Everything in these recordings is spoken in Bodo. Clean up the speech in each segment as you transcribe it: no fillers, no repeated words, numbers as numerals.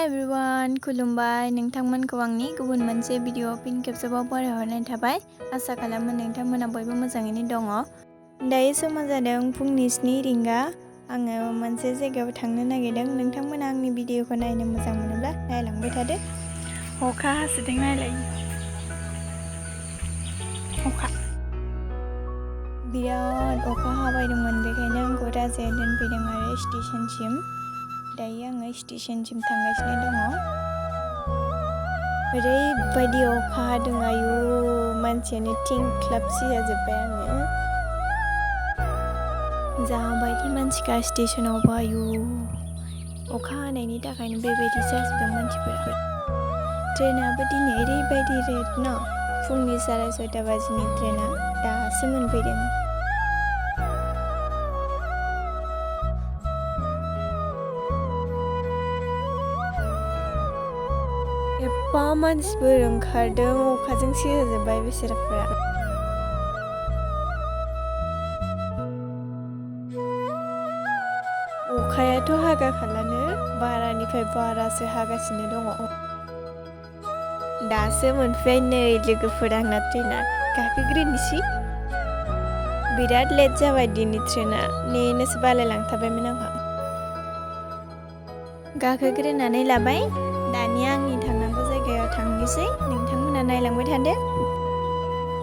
everyone, खुलुमबाय नोंथांमोनखौ आंनि गुबुन मोनसे भिडिअ फिन खेबसेबाव बरायहरनाय थाबाय। आसा खालामो नोंथांमोना बयबो मोजाङैनो दङ। दायो समा जादों फुंनि 7 रिंगा। आङो मोनसे जायगायाव थांनो नागिरदों। नोंथांमोना आंनि भिडिअखौ नायनो मोजां मोनोब्ला नायलांबाय थादो। अखा हासोदों नायलाय। अखा बिराद अखा हाबायदोंमोन, बेखायनो आंखौ राजाया दोनफैदों आरो स्टेशनसिम। दायो आङो स्टेशनसिम थांगासिनो दङ। ओरैबायदि अखा हादों, आयु मानसियानो थिंख्लाबसि जाजोब्बाय आङो। जाबायदि मानसिखा स्टेशनावबो, आयु अखा हानायनि थाखायनो बेबायदि जाजोबदों मानसिफोरा। ट्रेनाबो दिनै ओरैबायदि लेट न, फुंनि 6:30 बाजिनि ट्रेना दासो मोनफैदों। एफा मानसिफोर ओंखारदों, अखाजों सिजाजोब्बाय बिसोरफ्रा। अखायाथ' हागाखालानो, बारानिफ्राय बारासो हागासिनो दङ। दासो मोनफैबाय नै लोगोफोर आंना ट्रेना। गाखोग्रोनोसै। बिराद लेट जाबाय दिनै ट्रेना, नेनोसो बालायलांथारबायमोन आंहा। गाखोग्रोनानै लाबाय। दानिया आंनि थांनांगौ जायगायाव थांनोसै। नोंथांमोना नायलांबाय थादो।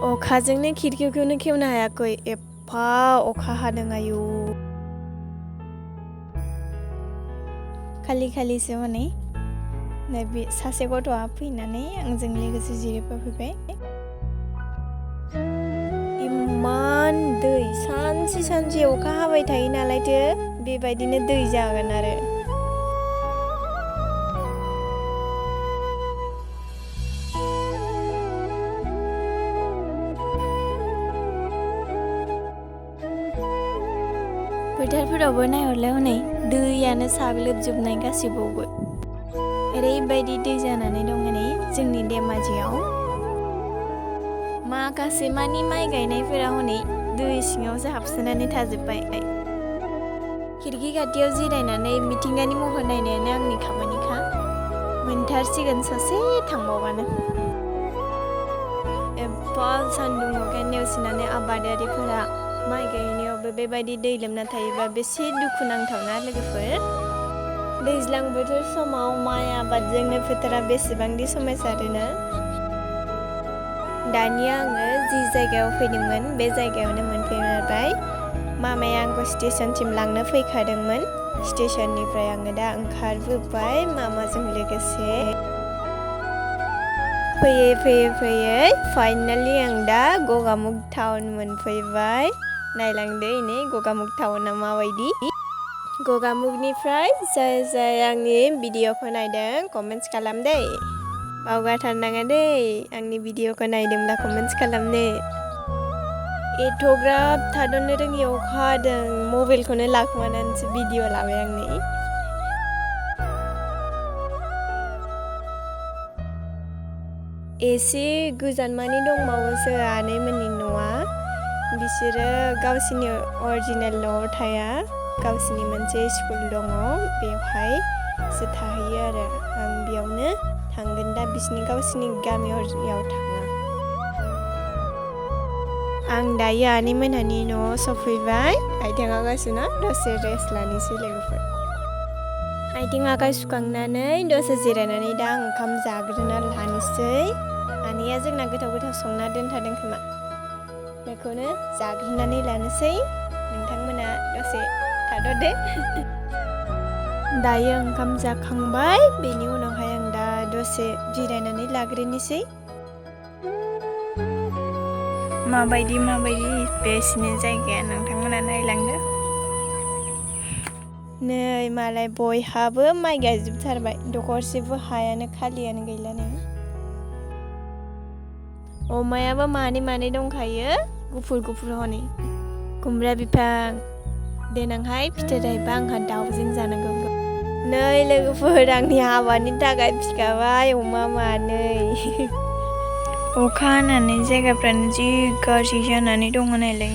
अखाजोंनो खिरखिखौनो खेवनो हायाखै, एफा अखा हादों, आयु खालि हनै बे सासे गथ'आ फैनानै आंजों लोगोसे जिरायफाफैबाय। इमान दै, सानसे अखा हाबाय थायो नालायथो, बेबायदिनो दै जागोन आरो। फोथारफोरावबो नायहरलाय हनै दैयानो साग्लोबजोबनाय गासिबावबो। ओरैबायदि दै जानानै दं हनै जोंनि धेमाजियाव। माखासे मानि माइ गायनायफोरा हनै दै सिङावसो हाबसोनानै थाजोब्बाय। खिरखि खाथियाव जिरायनानै मिथिंगानि महर नायनायानो आंनि खामानिखा। मोनथारसिगोन ससे थांबावबानो। एफा सान्दुं अखायाव नेवसिनानै आबादारिफोरा माइ गायनायावबो बेबायदि दै लोमना थायोबा बेसे दुखुनांथावना लोगोफोर। दैज्लां बोथोर समाव माइ आबादजोंनो फोथारा बेसेबांदि समायसारोना। दानिया आङो जि जायगायाव फैदोंमोन बे जायगायावनो मोनफैबाय। मामाया आंखौ स्टेशनसिम लांनो फैखादोंमोन। स्टेशननिफ्राय आङो दा ओंखारबोबाय मामाजों लोगोसे। फैयै फाइनालि आं दा गगामुग टाउन मोनफैबाय। नायलांदो नै गगामुग टाउना माबायदि। गगामुगनिफ्राय जाय आंनि भिडिअखौ नायदों कमेन्ट्स खालामदे। बावगारथारनाङा दै, आंनि भिडिअखौ नायदोंब्ला कमेन्ट्स खालामनो। एथ'ग्राब थाद'नो रोङि अखा हादों, मबाइलखौनो लाखोमानानैसो भिडिअ लाबाय आं नै। एसे गोजान मानि दंबावोसो आनैमोननि न'आ। बिसोरो गावसिनि अरिजिनेल न'आव थाया, गावसिनि मोनसे स्कुल दङ, बेवहायसो थाहैयो आरो। आं बेयावनो थांगोन दा, गावसिनि गामियाव थाङा। आं दायो आनैमोनहानि न'आव सफैबाय। आथिं आखाइ सुना दसे रेस्ट लानोसै लोगोफोर। आथिं आखाइ सुखांनानै दसे जिरायनानै दा आं ओंखाम जाग्रोना लानोसै। आनैया जोंना गोथाव संना दोनथारदों खोमा, बेखौनो जाग्रोनानै लानोसै। नोंथांमोना दसे थाद'दो। दायो ओंखाम जाखांबाय, बेनि उनावहाय आं दा दसे जिरायनानै लाग्रोनोसै। माबायदि बेसिनि जायगाया नोंथांमोना नायलांदो। नै मालाय बयहाबो माइ गायजोबथारबाय, दखरसेबो हायानो खालियानो गैला नै। अमायाबो मानै दंखायो, गुफुर हनै। खुमब्रा बिफां, देनांहाय फिथाइ थाइबा आंहा दाउजों जानांगौ। नै लोगोफोर, आंनि हाबानि थाखाय फिखाबाय अमा मानै। अखा हानानै जायगाफ्रानो जि गाज्रि जानानै दङ नायलाय।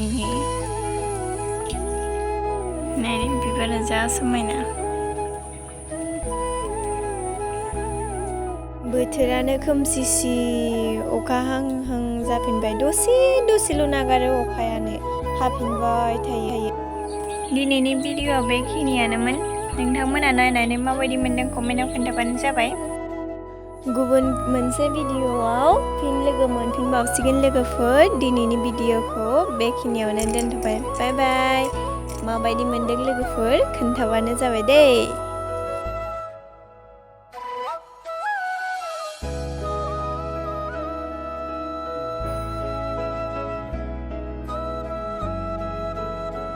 नाय बिबारा जा समायना। बोथोरानो खोमसिसि अखा हां हां जाफिनबाय दसेल' नागारो अखायानो हाफिनबाय थायो। दिनैनि भिडिअ'आ बेखिनियानोमोन। नोंथांमोना नायनानै माबायदि मोनदों कमेन्टआव खोन्थाबानो जाबाय। गुबुन मोनसे भिडिअ'आव फिन लोगो मोनफिनबावसिगोन लोगोफोर। दिनैनि भिडिअ'खौ बेखिनियावनो दोनथ'बाय। बाय बाय। माबायदि मोनदों लोगोफोर खोन्थाबानो जाबाय दे।